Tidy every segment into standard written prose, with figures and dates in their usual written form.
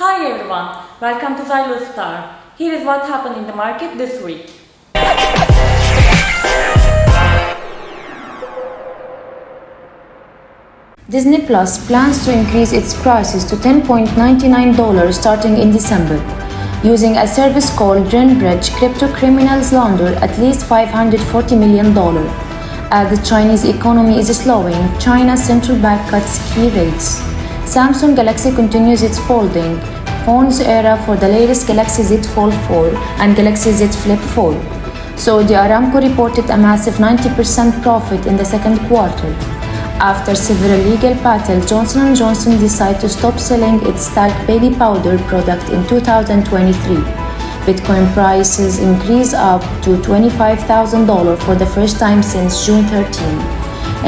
Hi everyone, welcome to Zylostar. Here is what happened in the market this week. Disney Plus plans to increase its prices to $10.99 starting in December. Using a service called RenBridge, crypto criminals launder at least $540 million. As the Chinese economy is slowing, China's central bank cuts key rates. Samsung Galaxy continues its folding phones era for the latest Galaxy Z Fold 4 and Galaxy Z Flip 4. Saudi Aramco reported a massive 90% profit in the second quarter. After several legal battles, Johnson & Johnson decided to stop selling its talc baby powder product in 2023. Bitcoin prices increased up to $25,000 for the first time since June 13.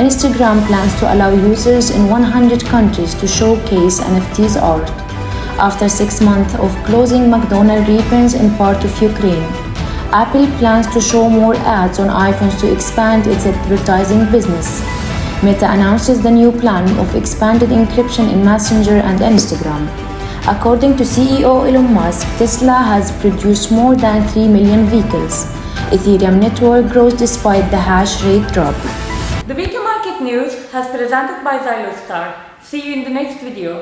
Instagram plans to allow users in 100 countries to showcase NFTs art. After 6 months of closing, McDonald returns in part of Ukraine. Apple plans to show more ads on iPhones to expand its advertising business. Meta announces the new plan of expanded encryption in Messenger and Instagram. According to CEO Elon Musk, Tesla has produced more than 3 million vehicles. Ethereum network grows despite the hash rate drop. The weekly market news has presented by Zylostar. See you in the next video.